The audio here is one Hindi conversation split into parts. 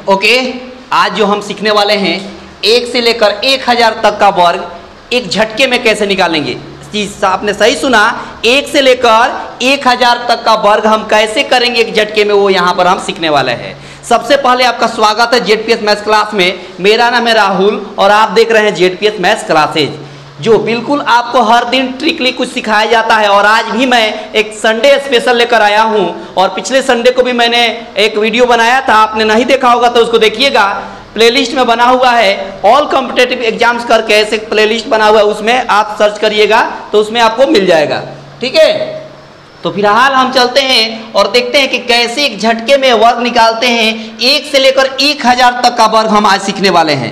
ओके, आज जो हम सीखने वाले हैं 1 से लेकर 1000 तक का वर्ग एक झटके में कैसे निकालेंगे। आपने सही सुना, 1 से लेकर 1000 तक का वर्ग हम कैसे करेंगे एक झटके में, वो यहाँ पर हम सीखने वाले हैं। सबसे पहले आपका स्वागत है जेडपीएस मैथ्स क्लास में। मेरा नाम है राहुल और आप देख रहे हैं जेडपीएस मैथ्स क्लासेज, जो बिल्कुल आपको हर दिन ट्रिकली कुछ सिखाया जाता है। और आज भी मैं एक संडे स्पेशल लेकर आया हूं, और पिछले संडे को भी मैंने एक वीडियो बनाया था, आपने नहीं देखा होगा तो उसको देखिएगा। प्लेलिस्ट में बना हुआ है, ऑल कॉम्पिटिटिव एग्जाम्स करके ऐसे प्लेलिस्ट बना हुआ है, उसमें आप सर्च करिएगा तो उसमें आपको मिल जाएगा। ठीक है, तो फिलहाल हम चलते हैं और देखते हैं कि कैसे एक झटके में वर्ग निकालते हैं। 1 से लेकर 1000 तक का वर्ग हम आज सीखने वाले हैं।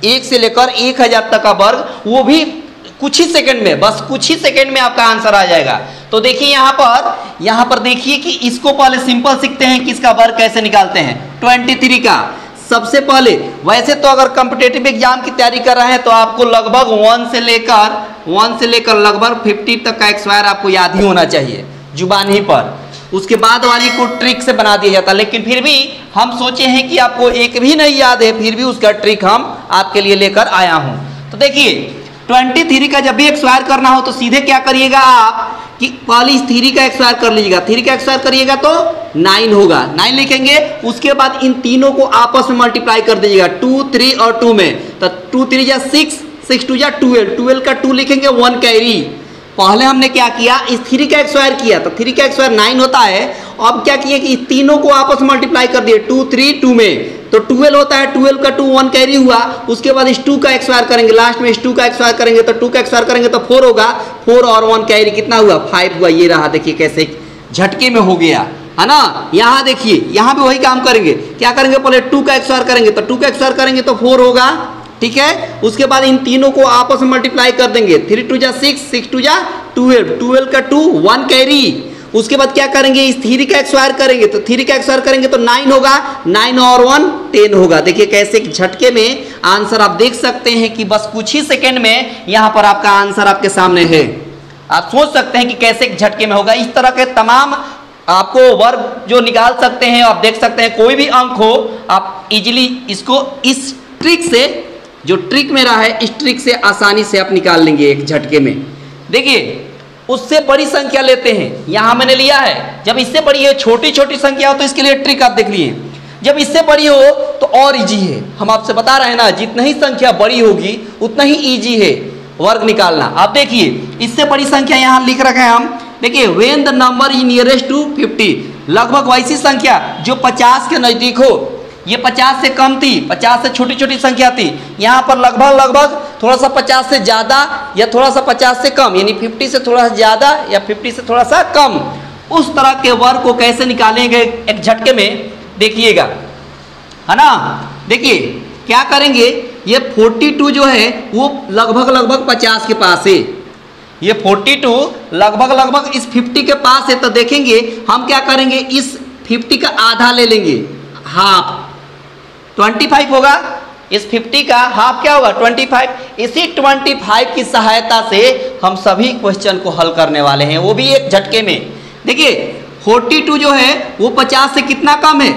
1 से लेकर 1000 तक का वर्ग, वो भी कुछ ही सेकंड में, बस कुछ ही सेकंड में आपका आंसर आ जाएगा। तो देखिए यहाँ पर देखिए कि इसको पहले सिंपल सीखते हैं कि इसका वर्ग कैसे निकालते हैं। 23 का सबसे पहले, वैसे तो अगर कॉम्पिटिटिव एग्जाम की तैयारी कर रहे हैं तो आपको लगभग 1 से लेकर लगभग 50 तक का स्क्वायर आपको याद ही होना चाहिए जुबान ही पर। उसके बाद वाली को ट्रिक से बना दिया जाता, लेकिन फिर भी हम सोचे हैं कि आपको एक भी नहीं याद है, फिर भी उसका ट्रिक हम आपके लिए लेकर आया हूं। तो देखिए 23 का जब भी स्क्वायर करना हो तो सीधे क्या करिएगा आप कि पहले इस 3 का स्क्वायर कर लीजिएगा। 3 का स्क्वायर करिएगा तो 9 होगा, 9 लिखेंगे। उसके बाद इन तीनों को आपस में मल्टीप्लाई कर दीजिएगा 2, 3 और 2 में। तो 2 3 जा 6, 6 2 जा 12, 12 का 2 लिखेंगे, 1 कैरी। पहले हमने क्या किया, इस 3 का स्क्वायर किया तो 3 का स्क्वायर 9 होता है। अब क्या किए कि इस तीनों को आपस में मल्टीप्लाई कर दिए 2 3 2 में, तो 12 होता है। 12 का 2 1 कैरी हुआ। उसके बाद इस 2 का स्क्वायर करेंगे, लास्ट में इस 2 का स्क्वायर करेंगे तो 2 का स्क्वायर करेंगे तो 4 होगा। 4 और 1 कैरी कितना हुआ, 5 हुआ। ये रहा, देखिए कैसे झटके में हो गया, है ना। यहाँ देखिए, यहाँ पे वही काम करेंगे। क्या करेंगे, पहले 2 का स्क्वायर करेंगे तो 2 का स्क्वायर करेंगे तो 4 होगा। ठीक है, उसके बाद इन तीनों को आपस में मल्टीप्लाई कर देंगे। 3 2 जा 6, 6 2 जा 12, 12 का 2 1 कैरी। उसके बाद क्या करेंगे, इस 3 का स्क्वायर करेंगे तो 3 का स्क्वायर करेंगे तो 9 होगा। 9 और 1 10 होगा। देखिए कैसे झटके में आंसर आप देख सकते हैं कि बस कुछ ही सेकंड में यहाँ पर आपका आंसर आपके सामने है। आप सोच सकते हैं कि कैसे झटके में होगा। इस तरह के तमाम आपको वर्ग जो निकाल सकते हैं, आप देख सकते हैं। कोई भी अंक हो, आप इजीली इसको इस ट्रिक से, जो ट्रिक मेरा है, इस ट्रिक से आसानी से आप निकाल लेंगे एक झटके में। देखिए उससे बड़ी संख्या लेते हैं, यहां मैंने लिया है। जब इससे बड़ी है, छोटी छोटी संख्या हो तो इसके लिए ट्रिक आप देख लिए। जब इससे बड़ी हो तो और इजी है। हम आपसे बता रहे हैं ना, जितना ही संख्या बड़ी होगी उतना ही इजी है वर्ग निकालना। आप देखिए इससे बड़ी संख्या यहां लिख रखे हैं हम। देखिए when the number is nearest to 50, लगभग वैसी संख्या जो 50 के नजदीक हो। ये 50 से कम थी, 50 से छोटी छोटी संख्या थी। यहाँ पर लगभग थोड़ा सा 50 से ज़्यादा या थोड़ा सा 50 से कम, यानी 50 से थोड़ा सा ज़्यादा या 50 से थोड़ा सा कम, उस तरह के वर्ग को कैसे निकालेंगे एक झटके में, देखिएगा, है ना। देखिए क्या करेंगे, ये 42 जो है वो लगभग 50 के पास है। ये 42 लगभग इस 50 के पास है। तो देखेंगे हम क्या करेंगे, इस 50 का आधा ले लेंगे, हाफ 25 होगा। इस 50 का हाफ क्या होगा, 25। इसी 25 की सहायता से हम सभी क्वेश्चन को हल करने वाले हैं, वो भी एक झटके में। देखिए 42 जो है वो 50 से कितना कम है,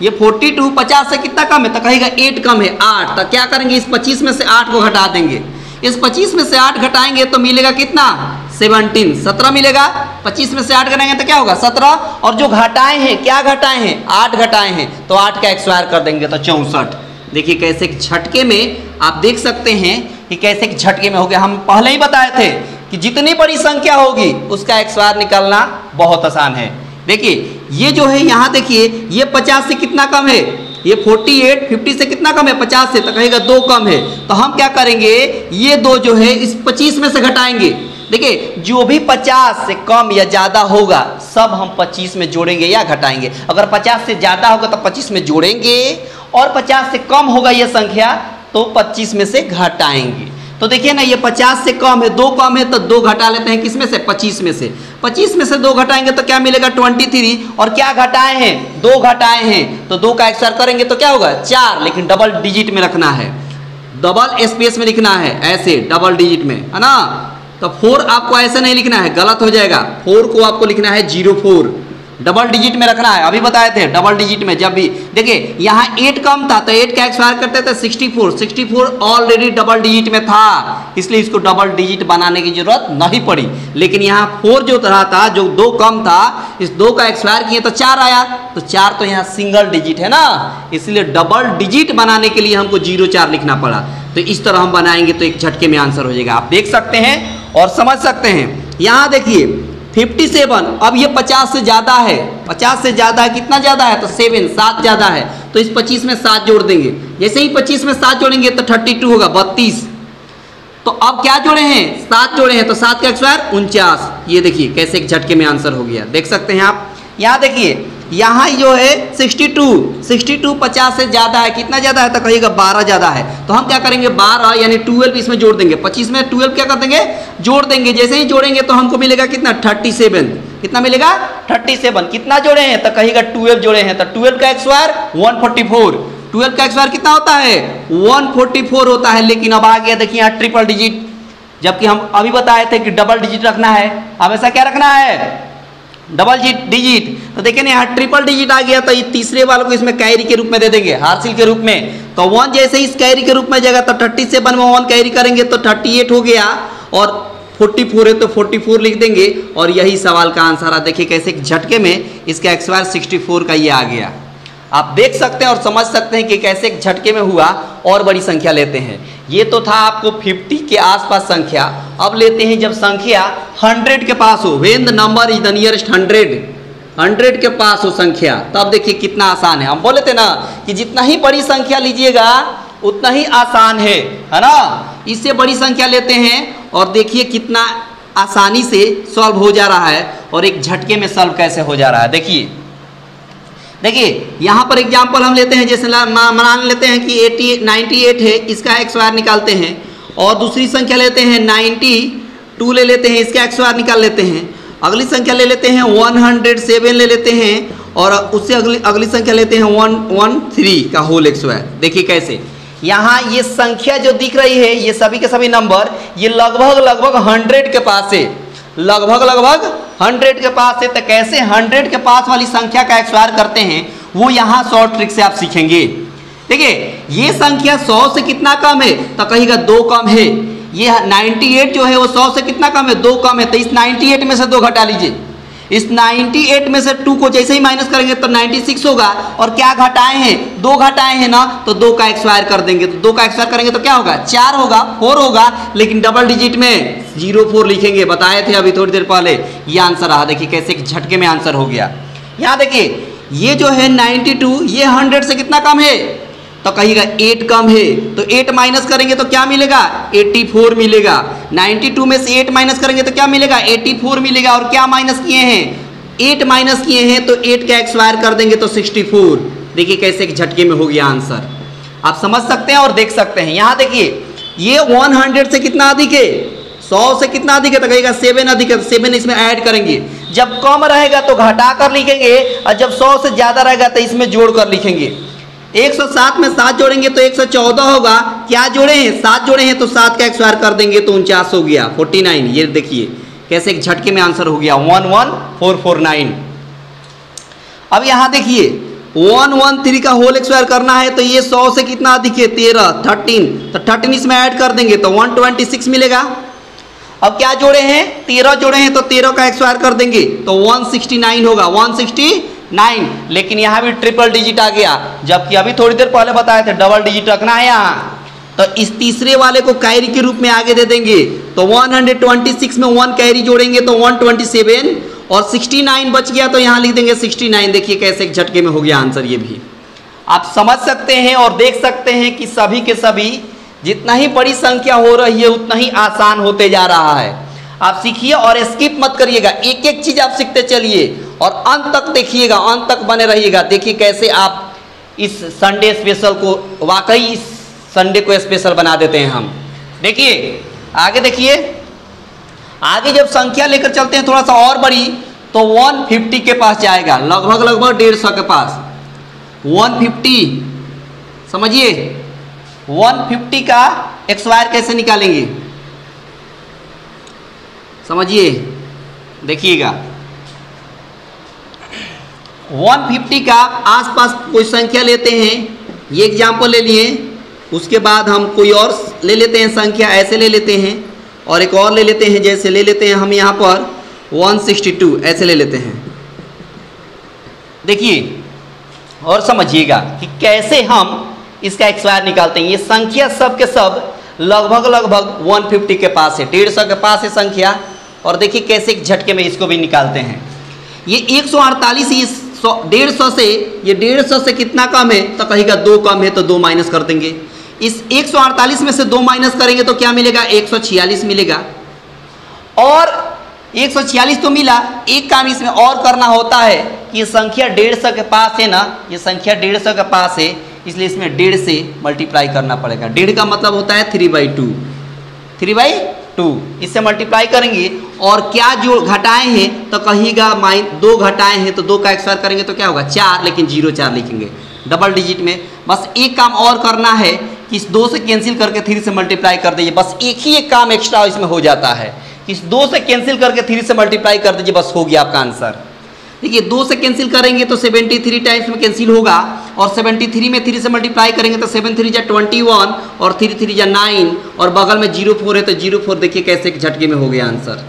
ये 42 50 से कितना कम है, तो कहेगा 8 कम है, 8। तो क्या करेंगे, इस 25 में से 8 को घटा देंगे। इस 25 में से 8 घटाएंगे तो मिलेगा कितना, 17 मिलेगा। 25 में से 8 घटाएंगे तो क्या होगा, 17। और जो घटाए हैं, क्या घटाए हैं, 8 घटाए हैं, तो 8 का स्क्वायर कर देंगे तो 64। देखिए कैसे झटके में आप देख सकते हैं कि कैसे झटके में हो गया। हम पहले ही बताए थे कि जितनी बड़ी संख्या होगी उसका स्क्वायर निकालना बहुत आसान है। देखिए ये जो है, यहाँ देखिए ये 50 से कितना कम है, ये 48, 50 से कितना कम है, 50 से, तो कहेगा 2 कम है। तो हम क्या करेंगे, ये 2 जो है इस 25 में से घटाएंगे। देखिए जो भी 50 से कम या ज़्यादा होगा सब हम 25 में जोड़ेंगे या घटाएंगे। अगर 50 से ज़्यादा होगा तो 25 में जोड़ेंगे, और 50 से कम होगा ये संख्या तो 25 में से घटाएंगे। तो देखिए ना, ये 50 से कम है, 2 कम है, तो 2 घटा लेते हैं, किसमें से, 25 में से। 25 में से 2 घटाएंगे तो क्या मिलेगा, 23। और क्या घटाए हैं, 2 घटाए हैं, तो 2 का स्क्वायर करेंगे तो क्या होगा, 4, लेकिन डबल डिजिट में रखना है। डबल स्पेस में लिखना है, ऐसे डबल डिजिट में, है ना। तो 4 आपको ऐसे नहीं लिखना है, गलत हो जाएगा। 4 को आपको लिखना है 04, डबल डिजिट में रखना है। अभी बताए थे डबल डिजिट में जब भी, देखिए यहाँ 8 कम था तो 8 का एक्सपायर करते थे 64 ऑलरेडी डबल डिजिट में था, इसलिए इसको डबल डिजिट बनाने की जरूरत नहीं पड़ी। लेकिन यहाँ 4 जो रहा था, जो 2 कम था, इस 2 का एक्सपायर किए तो 4 आया, तो 4 तो यहाँ सिंगल डिजिट है ना, इसलिए डबल डिजिट बनाने के लिए हमको 04 लिखना पड़ा। तो इस तरह हम बनाएंगे तो एक झटके में आंसर हो जाएगा। आप देख सकते हैं और समझ सकते हैं। यहाँ देखिए 57, अब ये 50 से ज़्यादा है, 50 से ज़्यादा है, कितना ज़्यादा है तो 7 ज़्यादा है, तो इस 25 में 7 जोड़ देंगे। जैसे ही 25 में 7 जोड़ेंगे तो 32 होगा, 32। तो अब क्या जोड़े हैं, 7 जोड़े हैं, तो 7 का एक्सपायर 49। ये देखिए कैसे एक झटके में आंसर हो गया, देख सकते हैं आप। यहाँ देखिए यहाँ जो है 62 50 से ज़्यादा है, कितना ज़्यादा है तो कहिएगा 12 ज़्यादा है। तो हम क्या करेंगे 12 यानी 12 इसमें जोड़ देंगे, 25 में 12 क्या कर देंगे जोड़ देंगे। जैसे ही जोड़ेंगे तो हमको मिलेगा कितना 37, कितना मिलेगा 37। कितना जोड़े हैं तो कहिएगा 12 जोड़े हैं, तो 12 का एक्सपायर 144, 12 का एक्सपायर कितना होता है 144 होता है। लेकिन अब आ गया देखिए यहाँ ट्रिपल डिजिट, जबकि हम अभी बताए थे कि डबल डिजिट रखना है, हमेशा क्या रखना है डबल डिजिट। तो देखिए ना यहाँ ट्रिपल डिजिट आ गया, तो ये तीसरे वाले को इसमें कैरी के रूप में दे देंगे, हासिल के रूप में। तो 1 जैसे ही इस कैरी के रूप में जाएगा तो 37 में 1 कैरी करेंगे तो 38 हो गया, और 44 है तो 44 लिख देंगे, और यही सवाल का आंसर है। देखिए कैसे एक झटके में इसका एक्सपायर 64 का ये आ गया। आप देख सकते हैं और समझ सकते हैं कि कैसे एक झटके में हुआ। और बड़ी संख्या लेते हैं, ये तो था आपको 50 के आसपास संख्या। अब लेते हैं जब संख्या 100 के पास हो, when the number is the nearest 100 के पास हो संख्या, तब देखिए कितना आसान है। हम बोले थे ना कि जितना ही बड़ी संख्या लीजिएगा उतना ही आसान है ना। इससे बड़ी संख्या लेते हैं और देखिए कितना आसानी से सॉल्व हो जा रहा है, और एक झटके में सॉल्व कैसे हो जा रहा है। देखिए यहाँ पर एग्जाम्पल हम लेते हैं, जैसे मान लेते हैं कि 98 है, इसका एक्सवायर निकालते हैं। और दूसरी संख्या लेते हैं 92 ले लेते हैं, इसका एक्सवायर निकाल लेते हैं। अगली संख्या ले लेते हैं 107 ले लेते हैं, और उससे अगली संख्या लेते हैं 113 का होल एक्सवायर। देखिए कैसे यहाँ ये संख्या जो दिख रही है, ये सभी के सभी नंबर ये लगभग 100 के पास है, लगभग 100 के पास है। तो कैसे 100 के पास वाली संख्या का एक्सपायर करते हैं वो यहाँ शॉर्ट ट्रिक से आप सीखेंगे। देखिए ये संख्या 100 से कितना कम है तो कहिएगा 2 कम है। ये 98 जो है वो 100 से कितना कम है 2 कम है, तो इस 98 में से 2 घटा लीजिए। इस 98 में से 2 को जैसे ही माइनस करेंगे तो 96 होगा, और क्या घटाए हैं 2 घटाए हैं ना, तो 2 का एक्सपायर कर देंगे। तो 2 का एक्सपायर करेंगे तो क्या होगा 4 होगा, 4 होगा, लेकिन डबल डिजिट में 04 लिखेंगे, बताए थे अभी थोड़ी देर पहले। ये आंसर रहा, देखिए कैसे एक झटके में आंसर हो गया। यहाँ देखिए ये जो है 92 ये 100 से कितना कम है तो कहिएगा 8 कम है, तो 8 माइनस करेंगे तो क्या मिलेगा 84 मिलेगा। 92 में से 8 माइनस करेंगे तो क्या मिलेगा 84 मिलेगा, और क्या माइनस किए हैं 8 माइनस किए हैं, तो 8 का एक्सपायर कर देंगे तो 64। देखिए कैसे एक झटके में हो गया आंसर, आप समझ सकते हैं और देख सकते हैं। यहाँ देखिए ये 100 से कितना अधिक है 100 से कितना अधिक है तो कहिएगा 7 अधिक है, 7 इसमें ऐड करेंगे। जब कम रहेगा तो घटा कर लिखेंगे, और जब 100 से ज़्यादा रहेगा तो इसमें जोड़ कर लिखेंगे। 107 में 7 जोड़ेंगे तो 114 होगा, क्या जोड़े हैं 7 जोड़े हैं, तो 7 का एक्सपायर कर देंगे तो 49 हो गया 49। ये देखिए कैसे एक झटके में आंसर हो गया 11449। अब यहाँ देखिए 113 का होल एक्सपायर करना है, तो ये 100 से कितना अधिक है 13 तो 13 इसमें ऐड कर देंगे तो 126 मिलेगा। अब क्या जोड़े हैं 13 जोड़े हैं, तो 13 का एक्सपायर कर देंगे तो 169 होगा 169। लेकिन यहाँ भी ट्रिपल डिजिट आ गया, जबकि अभी थोड़ी देर पहले बताए थे डबल डिजिट रखना है यहाँ। तो इस तीसरे वाले को कैरी के रूप में आगे दे देंगे, तो 126 में 1 कैरी जोड़ेंगे तो 127, और 69 बच गया तो यहाँ लिख देंगे 69। देखिए कैसे एक झटके में हो गया आंसर। ये भी आप समझ सकते हैं और देख सकते हैं कि सभी के सभी जितना ही बड़ी संख्या हो रही है उतना ही आसान होते जा रहा है। आप सीखिए और स्किप मत करिएगा, एक एक चीज आप सीखते चलिए और अंत तक देखिएगा, अंत तक बने रहिएगा। देखिए कैसे आप इस संडे स्पेशल को, वाकई इस संडे को स्पेशल बना देते हैं हम। देखिए आगे, देखिए आगे जब संख्या लेकर चलते हैं थोड़ा सा और बड़ी, तो 150 के पास जाएगा, लगभग 150 के पास 150। समझिए 150 का स्क्वायर कैसे निकालेंगे, समझिए, देखिएगा। 150 का आसपास कोई संख्या लेते हैं, ये एग्जाम्पल ले लिए, उसके बाद हम कोई और ले लेते हैं संख्या, ऐसे ले लेते हैं, और एक और ले लेते हैं, जैसे ले लेते हैं हम यहाँ पर 162, ऐसे ले लेते हैं। देखिए और समझिएगा कि कैसे हम इसका स्क्वायर निकालते हैं। ये संख्या सब के सब लगभग 150 के पास है, 150 के पास है संख्या, और देखिए कैसे एक झटके में इसको भी निकालते हैं। ये 148, ये 150 से, ये 150 से कितना कम है, तो कहेगा 2 कम है, तो 2 माइनस कर देंगे। इस 148 में से 2 माइनस करेंगे तो क्या मिलेगा, 146 मिलेगा। और 146 तो मिला, एक काम इसमें और करना होता है कि ये संख्या 150 के पास है ना, ये संख्या 150 के पास है, इसलिए इसमें 1.5 से मल्टीप्लाई करना पड़ेगा। 1.5 का मतलब होता है 3/2, 3/2, इससे मल्टीप्लाई करेंगे। और क्या जो घटाए हैं तो कहिएगा 2 घटाए हैं, तो 2 का स्क्वायर करेंगे तो क्या होगा 4, लेकिन 0-4 लिखेंगे डबल डिजिट में। बस एक काम और करना है कि इस 2 से कैंसिल करके 3 से मल्टीप्लाई कर दीजिए, बस एक ही एक काम एक्स्ट्रा इसमें हो जाता है। इस 2 से कैंसिल करके 3 से मल्टीप्लाई कर दीजिए, बस हो गया आपका आंसर। देखिए 2 से कैंसिल करेंगे तो 73 टाइम्स में कैंसिल होगा, और 73 में 3 से मल्टीप्लाई करेंगे तो 7 3 × 21 और 3 3 × 9, और बगल में 04 है तो 04, देखिए कैसे एक झटके में हो गया आंसर।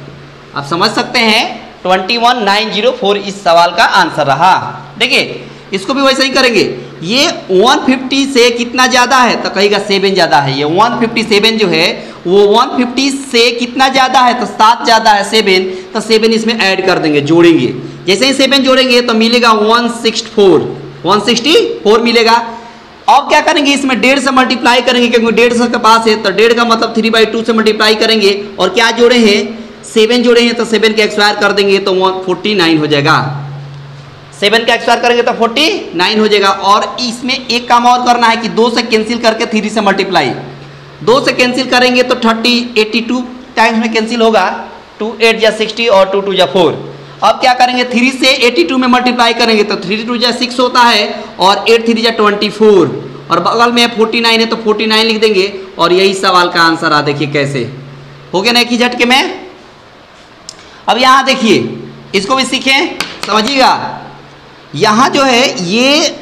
आप समझ सकते हैं 21904 इस सवाल का आंसर रहा। देखिए इसको भी वैसे ही करेंगे। ये 150 से कितना ज़्यादा है, तो कहेगा 7 ज़्यादा है। ये 157 जो है वो 150 से कितना ज़्यादा है, तो 7 ज़्यादा है 7, तो 7 इसमें ऐड कर देंगे, जोड़ेंगे। जैसे ही 7 जोड़ेंगे तो मिलेगा 164 मिलेगा। अब क्या करेंगे, इसमें 1.5 से मल्टीप्लाई करेंगे, क्योंकि 150 के पास है, तो 1.5 का मतलब 3/2 से मल्टीप्लाई करेंगे। और क्या जोड़े हैं, 7 जोड़े हैं, तो 7 का स्क्वायर कर देंगे तो 49 हो जाएगा। 7 का स्क्वायर करेंगे तो 49 हो जाएगा। और इसमें एक काम और करना है कि 2 से कैंसिल करके 3 से मल्टीप्लाई, 2 से कैंसिल करेंगे तो 82 टाइम्स में कैंसिल होगा, 2 8 × 60 और 2 2 × 4। अब क्या करेंगे, 3 से 82 में मल्टीप्लाई करेंगे तो 3 2 × 6 होता है, और 8 3 × 24, और बगल में 49 है तो 49 लिख देंगे, और यही सवाल का आंसर आ। देखिए कैसे हो गया ना एक ही झटके में। अब यहाँ देखिए, इसको भी सीखें, समझिएगा। यहाँ जो है ये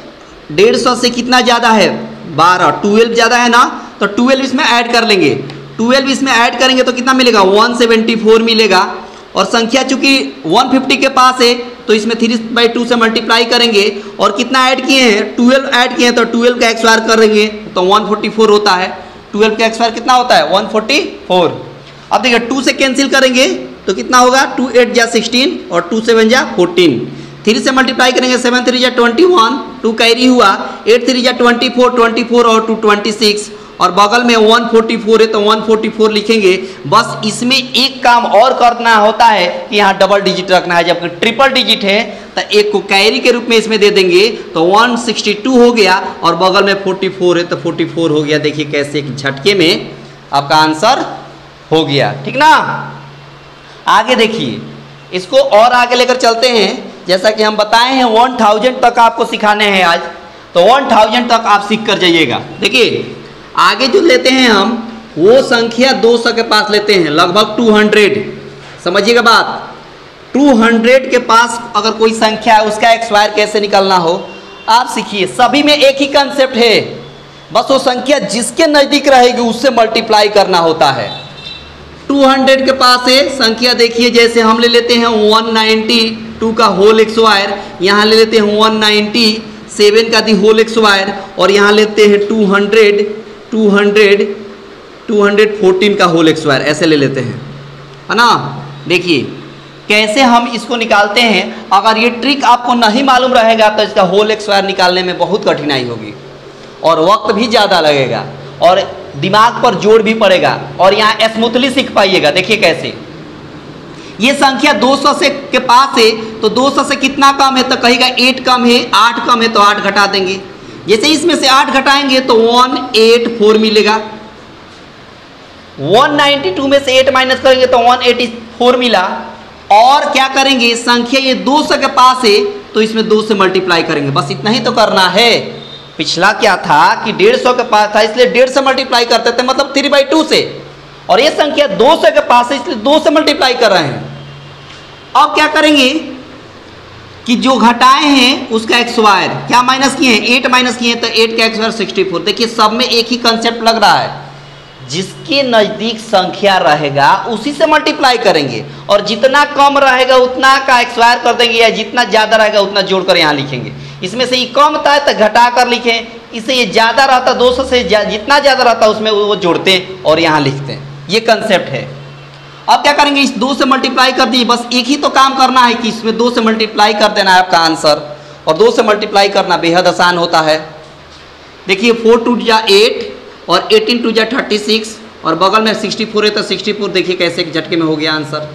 150 से कितना ज़्यादा है, 12 ज़्यादा है ना, तो 12 इसमें ऐड कर लेंगे। 12 इसमें ऐड करेंगे तो कितना मिलेगा, 174 मिलेगा। और संख्या चूंकि 150 के पास है तो इसमें 3/2 से मल्टीप्लाई करेंगे, और कितना ऐड किए हैं, 12 ऐड किए हैं, तो 12 का स्क्वायर करेंगे तो 144 होता है। 12 का स्क्वायर कितना होता है, 144। अब देखिए 2 से कैंसिल करेंगे तो कितना होगा, 2 8 × 16 और 2 7 × 14। 3 से मल्टीप्लाई करेंगे, 7 3 × 21, 2 कैरी हुआ, 8 3 × 24 और 2 26, और बगल में 144 है तो 144 लिखेंगे। बस इसमें एक काम और करना होता है कि यहाँ डबल डिजिट रखना है, जबकि ट्रिपल डिजिट है तो एक को कैरी के रूप में इसमें दे देंगे तो 162 हो गया, और बगल में 44 है तो 44 हो गया। देखिए कैसे एक झटके में आपका आंसर हो गया, ठीक ना। आगे देखिए, इसको और आगे लेकर चलते हैं। जैसा कि हम बताए हैं 1000 तक आपको सिखाने हैं आज, तो 1000 तक आप सीख कर जाइएगा। देखिए आगे जो लेते हैं हम, वो संख्या 200 के पास लेते हैं, लगभग 200। समझिएगा बात, 200 के पास अगर कोई संख्या है उसका स्क्वायर कैसे निकालना हो आप सीखिए। सभी में एक ही कंसेप्ट है, बस वो संख्या जिसके नज़दीक रहेगी उससे मल्टीप्लाई करना होता है। 200 के पास है संख्या, देखिए जैसे हम ले लेते हैं 192 का होल स्क्वायर, यहाँ ले लेते हैं 197 का दी होल स्क्वायर, और यहाँ लेते हैं 214 का होल स्क्वायर, ऐसे ले लेते हैं, है ना। देखिए कैसे हम इसको निकालते हैं। अगर ये ट्रिक आपको नहीं मालूम रहेगा तो इसका होल स्क्वायर निकालने में बहुत कठिनाई होगी, और वक्त भी ज़्यादा लगेगा, और दिमाग पर जोर भी पड़ेगा, और यहाँ स्मूथली सीख पाइएगा। देखिए कैसे, ये संख्या 200 से के पास है तो 200 से कितना कम है, तो कहेगा 8 कम है, 8 कम है तो 8 घटा देंगे। जैसे इसमें से 8 घटाएंगे तो 184 मिलेगा। 192 में से 8 माइनस करेंगे तो 184 मिला। और क्या करेंगे, संख्या ये 200 के पास है तो इसमें 2 से मल्टीप्लाई करेंगे, बस इतना ही तो करना है। पिछला क्या था कि 150 के पास था इसलिए 1.5 से मल्टीप्लाई करते थे, मतलब 3/2 से, और ये संख्या 200 के पास है इसलिए 2 से मल्टीप्लाई कर रहे हैं। अब क्या करेंगे कि जो घटाए हैं उसका एक्स स्क्वायर, क्या माइनस किए हैं 8 माइनस किए हैं तो 8 का एक्स स्क्वायर 64। देखिए सब में एक ही कंसेप्ट लग रहा है, जिसके नज़दीक संख्या रहेगा उसी से मल्टीप्लाई करेंगे, और जितना कम रहेगा उतना का एक्स स्क्वायर कर देंगे, या जितना ज़्यादा रहेगा उतना जोड़कर यहाँ लिखेंगे। इसमें से ये कम था तो घटा कर लिखें, इससे ये ज़्यादा रहता 200 से जितना ज़्यादा रहता उसमें वो जोड़ते हैं और यहाँ लिखते हैं। ये कंसेप्ट है। अब क्या करेंगे, इस 2 से मल्टीप्लाई कर दिए, बस एक ही तो काम करना है कि इसमें 2 से मल्टीप्लाई कर देना है आपका आंसर, और 2 से मल्टीप्लाई करना बेहद आसान होता है। देखिए 4 2 जा 8 और 18 2 जा 36 और बगल में 64 है तो 64 देखिए कैसे एक झटके में हो गया आंसर।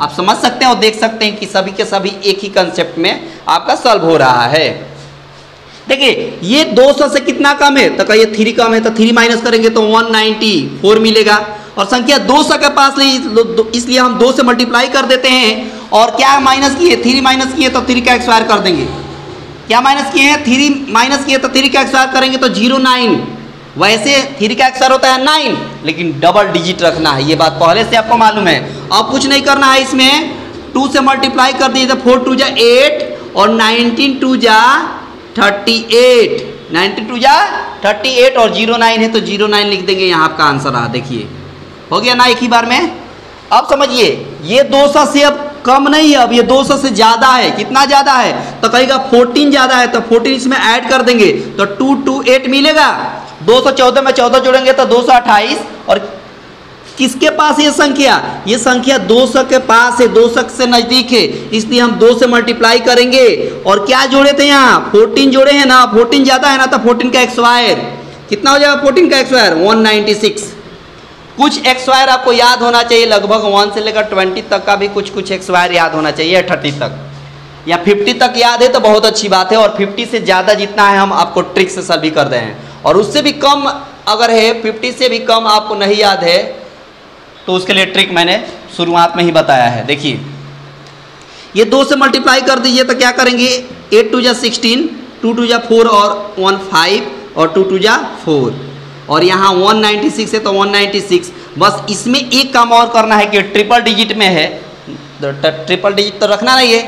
आप समझ सकते हैं और देख सकते हैं कि सभी के सभी एक ही कंसेप्ट में आपका सॉल्व हो रहा है। देखिए ये 200 से कितना कम है तो कहिए 3 कम है, तो 3 माइनस करेंगे तो 194 मिलेगा, और संख्या 200 के पास इसलिए हम 2 से मल्टीप्लाई कर देते हैं। और क्या माइनस किए 3 माइनस किए तो 3 का एक्स स्क्वायर कर देंगे। क्या माइनस किए हैं 3 माइनस किए तो 3 का एक्स स्क्वायर करेंगे तो 09। वैसे 3 का एक्स स्क्वायर होता है 9, लेकिन डबल डिजिट रखना है, ये बात पहले से आपको मालूम है। अब कुछ नहीं करना है, इसमें 2 से मल्टीप्लाई कर दिए तो 4 2 जा 8 और 19 2 जा 38, 92 जा 38 और 09 है तो 09 लिख देंगे, यहाँ आपका आंसर रहा। देखिए हो गया ना एक ही बार में। अब समझिए ये 200 से अब कम नहीं है, अब ये 200 से ज़्यादा है। कितना ज़्यादा है तो कहेगा 14 ज़्यादा है, तो 14 इसमें ऐड कर देंगे तो 228 मिलेगा। 214 में 14 जोड़ेंगे तो 228, और किसके पास ये संख्या 200 के पास है, 200 से नज़दीक है, इसलिए हम 2 से मल्टीप्लाई करेंगे। और क्या जोड़े थे यहाँ 14 जोड़े हैं ना, 14 ज़्यादा है ना तो 14 का एक्स स्क्वायर कितना हो जाएगा, 14 का एक्स स्क्वायर 196। कुछ एक्स स्क्वायर आपको याद होना चाहिए, लगभग 1 से लेकर 20 तक का भी कुछ एक्स स्क्वायर याद होना चाहिए, 30 तक या 50 तक याद है तो बहुत अच्छी बात है। और 50 से ज़्यादा जितना है हम आपको ट्रिक से सॉल्व भी कर रहे हैं, और उससे भी कम अगर है 50 से भी कम आपको नहीं याद है तो उसके लिए ट्रिक मैंने शुरुआत में ही बताया है। देखिए ये 2 से मल्टीप्लाई कर दीजिए तो क्या करेंगे 8 2 जा 16, 2 2 जा 4 और 1 5 और 2 2 जा 4, और यहाँ 196 है तो 196। बस इसमें एक काम और करना है कि ट्रिपल डिजिट में है, ट्रिपल डिजिट तो रखना नहीं है,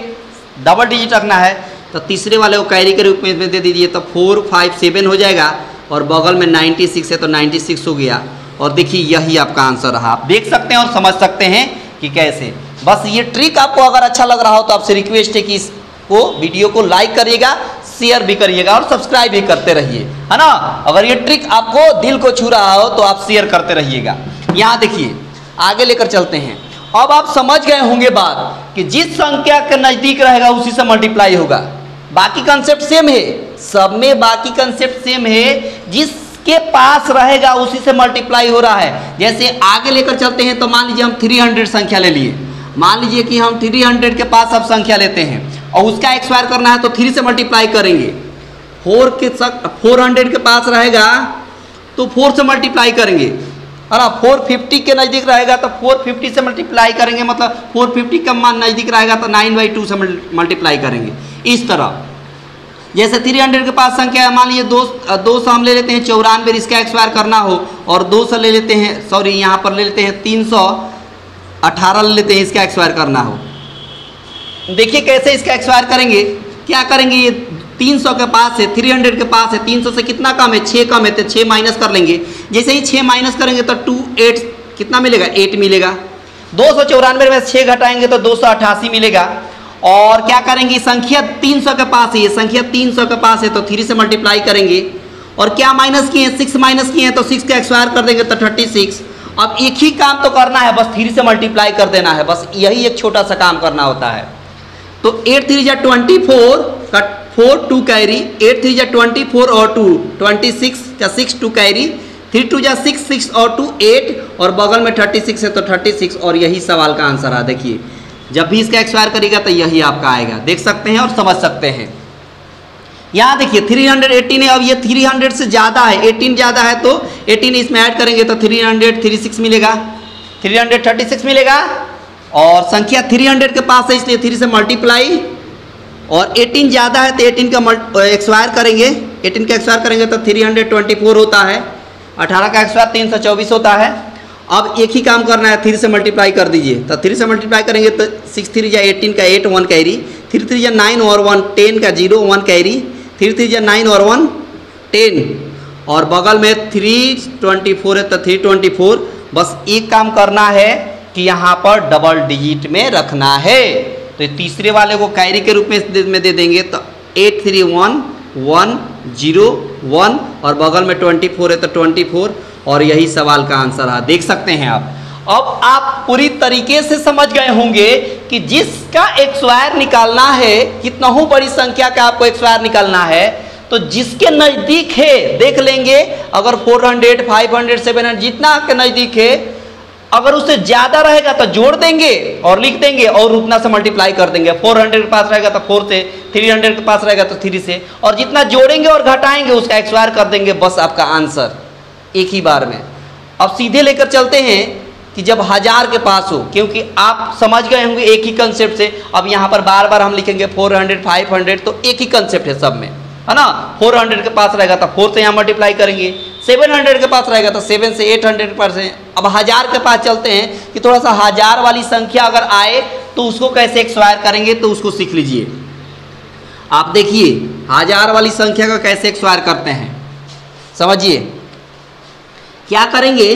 डबल डिजिट रखना है, तो तीसरे वाले को कैरी के रूप में दे दीजिए तो 4 5 7 हो जाएगा, और बगल में 96 है तो 96 हो गया। और देखिए यही आपका आंसर रहा। आप देख सकते हैं और समझ सकते हैं कि कैसे। बस ये ट्रिक आपको अगर अच्छा लग रहा हो तो आपसे रिक्वेस्ट है कि इसको वीडियो को लाइक करिएगा, शेयर भी करिएगा और सब्सक्राइब भी करते रहिए, है ना। अगर ये ट्रिक आपको दिल को छू रहा हो तो आप शेयर करते रहिएगा। यहाँ देखिए आगे लेकर चलते हैं। अब आप समझ गए होंगे बात कि जिस संख्या के नज़दीक रहेगा उसी से मल्टीप्लाई होगा। बाकी कंसेप्ट सेम है, सब में बाकी कंसेप्ट सेम है, जिसके पास रहेगा उसी से मल्टीप्लाई हो रहा है। जैसे आगे लेकर चलते हैं तो मान लीजिए हम 300 संख्या ले लिए, मान लीजिए कि हम 300 के पास अब संख्या लेते हैं और उसका एक्स स्क्वायर करना है तो 3 से मल्टीप्लाई करेंगे। 400 के पास रहेगा तो 4 से मल्टीप्लाई करेंगे, है ना। 450 के नज़दीक रहेगा तो 450 से मल्टीप्लाई करेंगे, मतलब 450 का मान नज़दीक रहेगा तो 9/2 से मल्टीप्लाई करेंगे। इस तरह जैसे 300 के पास संख्या है, मान लीजिए 200 हम ले लेते हैं 94, इसका एक्स स्क्वायर करना हो, और 200 ले लेते हैं, सॉरी यहाँ पर ले लेते हैं 318 ले लेते हैं, इसका एक्स स्क्वायर करना हो। देखिए कैसे इसका एक्स स्क्वायर करेंगे। क्या करेंगे, ये 300 के पास है, 300 के पास है, 300 से कितना कम है 6 कम है तो 6 माइनस कर लेंगे। जैसे ही 6 माइनस करेंगे तो 28 कितना मिलेगा 8 मिलेगा। 294 में 6 घटाएंगे तो 288 मिलेगा। और क्या करेंगे, संख्या 300 के पास है, ये संख्या 300 के पास है तो 3 से मल्टीप्लाई करेंगे। और क्या माइनस किए हैं 6 माइनस किए हैं तो 6 का एक्स स्क्वायर कर देंगे तो 36। अब एक ही काम तो करना है, बस 3 से मल्टीप्लाई कर देना है, बस यही एक छोटा सा काम करना होता है। तो 8 3 जा 24 का 4 2 कैरी, 8 3 जा 24 और 2 26 का 6 2 कैरी, 3 2 जा 6 6 और 2 8, और बगल में 36 है तो 36, और यही सवाल का आंसर है। देखिए जब भी इसका एक्स स्क्वायर करेगा तो यही आपका आएगा, देख सकते हैं और समझ सकते हैं। यहाँ देखिए 318 है, अब ये 300 से ज़्यादा है, 18 ज़्यादा है तो 18 इसमें ऐड करेंगे तो 336 मिलेगा, 336 मिलेगा। और संख्या 300 के पास है इसलिए 3 से मल्टीप्लाई, और 18 ज़्यादा है तो 18 का एक्स स्क्वायर करेंगे 18 का एक्सवायर करेंगे तो 324 होता है, 18 का एक्सवायर 324 होता है। अब एक ही काम करना है, 3 से मल्टीप्लाई कर दीजिए, तो 3 से मल्टीप्लाई करेंगे तो 6 3 जा 18 का 8 1 कैरी, 3 3 जा 9 और 1 10 का 0 1 कैरी, 3 3 जा 9 और 1 10, और बगल में 324 है तो 324। बस एक काम करना है कि यहाँ पर डबल डिजिट में रखना है, तो तीसरे वाले को कैरी के रूप में दे देंगे तो 8 3 1 1 0 1, और बगल में 24 है तो 24, और यही सवाल का आंसर है। देख सकते हैं आप। अब आप पूरी तरीके से समझ गए होंगे कि जिसका एक्सवायर निकालना है, कितना ही बड़ी संख्या का आपको एक्सवायर निकालना है, तो जिसके नज़दीक है देख लेंगे, अगर 400 500 700 जितना आपके नज़दीक है, अगर उससे ज़्यादा रहेगा तो जोड़ देंगे और लिख देंगे और उतना से मल्टीप्लाई कर देंगे। 400 के पास रहेगा तो 4 से, 300 के पास रहेगा तो 3 से, और जितना जोड़ेंगे और घटाएंगे उसका एक्सवायर कर देंगे। बस आपका आंसर एक ही बार में। अब सीधे लेकर चलते हैं कि जब 1000 के पास हो, क्योंकि आप समझ गए होंगे एक ही कंसेप्ट से। अब यहाँ पर बार बार हम लिखेंगे 400 500, तो एक ही कंसेप्ट है सब में, है ना। 400 के पास रहेगा तो 4 से यहाँ मल्टीप्लाई करेंगे, 700 के पास रहेगा तो 7 से, 800 के पास है। अब 1000 के पास चलते हैं कि थोड़ा सा 1000 वाली संख्या अगर आए तो उसको कैसे एक्सवायर करेंगे, तो उसको सीख लीजिए। आप देखिए 1000 वाली संख्या का कैसे एक्सवायर करते हैं, समझिए। क्या करेंगे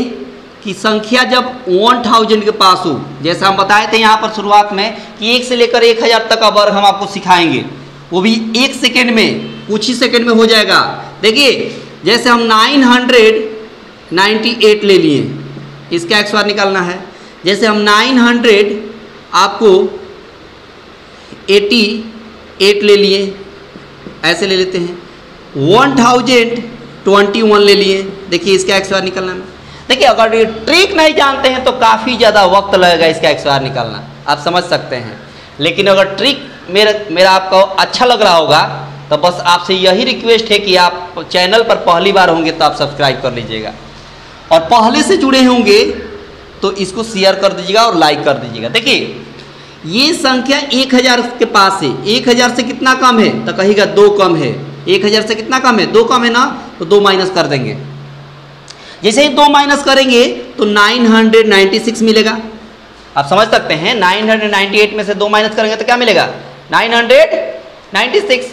कि संख्या जब 1000 के पास हो, जैसा हम बताए थे यहाँ पर शुरुआत में कि 1 से लेकर 1000 तक का वर्ग हम आपको सिखाएंगे, वो भी 1 सेकेंड में, कुछ ही सेकेंड में हो जाएगा। देखिए जैसे हम 998 ले लिए, इसका एक्सवायर निकालना है। जैसे हम 900 आपको 88 ले लिए, ऐसे ले लेते हैं। 1021 ले लिए, देखिए इसका एक्सवायर निकालना है। देखिए अगर ये ट्रिक नहीं जानते हैं तो काफ़ी ज़्यादा वक्त लगेगा इसका एक्सवायर निकालना, आप समझ सकते हैं। लेकिन अगर ट्रिक मेरा आपको अच्छा लग रहा होगा तो बस आपसे यही रिक्वेस्ट है कि आप चैनल पर पहली बार होंगे तो आप सब्सक्राइब कर लीजिएगा, और पहले से जुड़े होंगे तो इसको शेयर कर दीजिएगा और लाइक कर दीजिएगा। देखिए ये संख्या 1000 के पास है, 1000 से कितना कम है तो कहिएगा 2 कम है। 1000 से कितना कम है, 2 कम है ना, तो 2 माइनस कर देंगे। जैसे ही 2 माइनस करेंगे तो 996 मिलेगा। आप समझ सकते हैं 998 में से 2 माइनस करेंगे तो क्या मिलेगा, 996।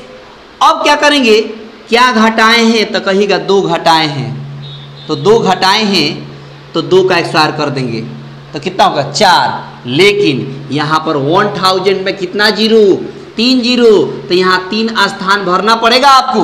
अब क्या करेंगे, क्या घटाए हैं तो कहिएगा 2 घटाए हैं, तो 2 घटाए हैं तो 2 का एक्सवायर कर देंगे तो कितना होगा 4। लेकिन यहाँ पर 1000 में कितना जीरो, 3 जीरो, तो यहाँ 3 स्थान भरना पड़ेगा आपको।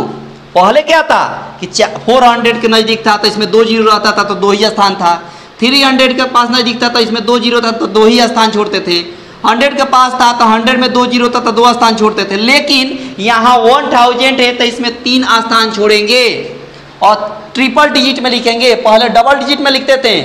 पहले क्या था कि 400 के नज़दीक था तो इसमें 2 जीरो रहता था तो 2 ही स्थान था। 300 के पास नज़दीक था तो इसमें 2 जीरो था तो 2 ही स्थान छोड़ते थे। 100 के पास था तो 100 में 2 जीरो था तो 2 स्थान छोड़ते थे। लेकिन यहाँ 1000 है तो इसमें 3 स्थान छोड़ेंगे और ट्रिपल डिजिट में लिखेंगे। पहले डबल डिजिट में लिखते थे,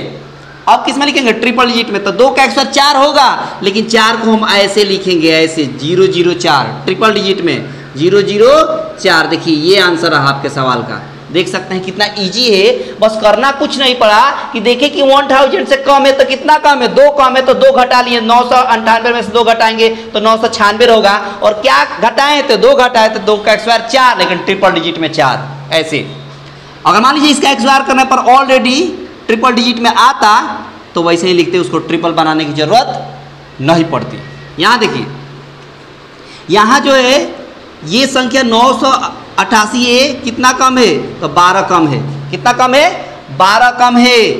अब किस में लिखेंगे, ट्रिपल डिजिट में। तो 2 का 104 होगा, लेकिन 4 को हम ऐसे लिखेंगे, ऐसे 004, ट्रिपल डिजिट में 004। देखिए ये आंसर रहा आपके सवाल का। देख सकते हैं कितना इजी है, बस करना कुछ नहीं पड़ा कि देखें कि 1000 से कम है तो कितना कम है, 2 कम है तो 2 घटा लिए। 998 में से 2 घटाएंगे तो 996 होगा, और क्या घटाएं तो 2 घटाए तो 2 का एक्सवायर 4, लेकिन ट्रिपल डिजिट में 4 ऐसे। अगर मान लीजिए इसका एक्सवायर करने पर ऑलरेडी ट्रिपल डिजिट में आता तो वैसे ही लिखते, उसको ट्रिपल बनाने की जरूरत नहीं पड़ती। यहाँ देखिए, यहाँ जो है ये संख्या 988 है, कितना कम है तो 12 कम है। कितना कम है, 12 कम है।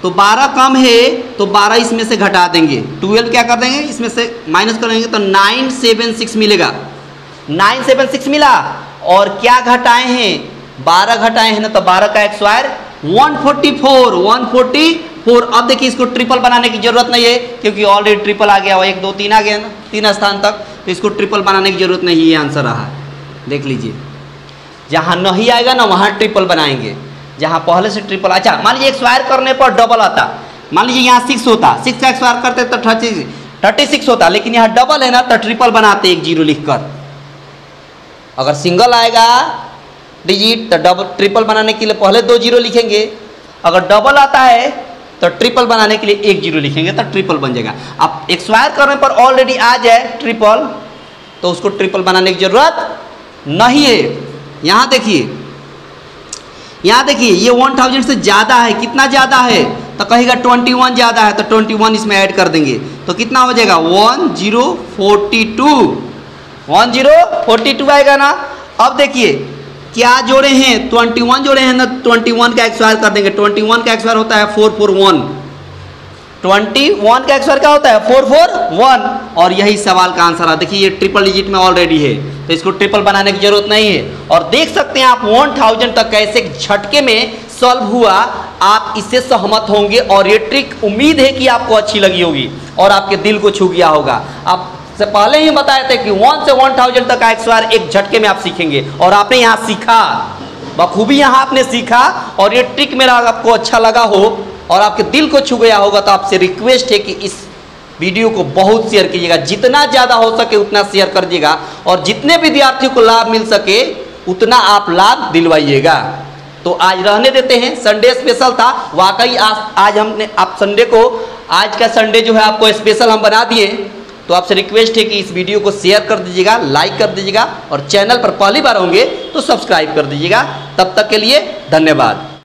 तो 12 कम है तो 12 इसमें से घटा देंगे, 12 क्या कर देंगे इसमें से माइनस कर देंगे तो 976 मिलेगा। 976 मिला, और क्या घटाए हैं, 12 घटाए हैं ना, तो 12 का एक्सवायर 144। अब देखिए इसको ट्रिपल बनाने की जरूरत नहीं है क्योंकि ऑलरेडी ट्रिपल आ गया, 1 2 3 आ गया ना, 3 स्थान तक, तो इसको ट्रिपल बनाने की जरूरत नहीं। ये आंसर रहा, देख लीजिए। जहाँ नहीं आएगा ना वहाँ ट्रिपल बनाएंगे, जहाँ पहले से ट्रिपल। अच्छा मान लीजिए एक्सवायर करने पर डबल आता, मान लीजिए यहाँ 6 होता, 6 का एक्सवायर करते तो 36 होता, लेकिन यहाँ डबल है ना तो ट्रिपल बनाते 1 जीरो लिखकर। अगर सिंगल आएगा डिजिट तो डबल ट्रिपल बनाने के लिए पहले 2 जीरो लिखेंगे। अगर डबल आता है तो ट्रिपल बनाने के लिए 1 जीरो लिखेंगे तो ट्रिपल बन जाएगा। अब एक्सवायर करने पर ऑलरेडी आ जाए ट्रिपल तो उसको ट्रिपल बनाने की जरूरत नहीं है। यहाँ देखिए यहाँ देखिए ये 1000 से ज़्यादा है, कितना ज़्यादा है तो कहेगा 21 ज़्यादा है, तो 21 इसमें ऐड कर देंगे तो कितना हो जाएगा 1042 आएगा ना। अब देखिए क्या जोड़े हैं 21 जोड़े हैं ना, 21 का XOR कर देंगे। 21 का XOR होता है 441, 21 का XOR क्या होता है 441, और यही सवाल का आंसर है। देखिए ये ट्रिपल डिजिट में ऑलरेडी है तो इसको ट्रिपल बनाने की जरूरत नहीं है। और देख सकते हैं आप 1000 तक कैसे झटके में सॉल्व हुआ, आप इससे सहमत होंगे और ये ट्रिक उम्मीद है कि आपको अच्छी लगी होगी और आपके दिल को छू गया होगा। आप से पहले ही बताए थे कि 1 से 1000 तक का XOR एक झटके में आप सीखेंगे और आपने यहाँ सीखा, बखूबी यहाँ आपने सीखा। और ये ट्रिक मेरा आपको अच्छा लगा हो और आपके दिल को छू गया होगा तो आपसे रिक्वेस्ट है कि इस वीडियो को बहुत शेयर कीजिएगा, जितना ज़्यादा हो सके उतना शेयर कर दीजिएगा और जितने विद्यार्थियों को लाभ मिल सके उतना आप लाभ दिलवाइएगा। तो आज रहने देते हैं, संडे स्पेशल था वाकई। आज हमने आप संडे को, आज का संडे जो है आपको स्पेशल हम बना दिए। तो आपसे रिक्वेस्ट है कि इस वीडियो को शेयर कर दीजिएगा, लाइक कर दीजिएगा और चैनल पर पहली बार होंगे तो सब्सक्राइब कर दीजिएगा। तब तक के लिए धन्यवाद।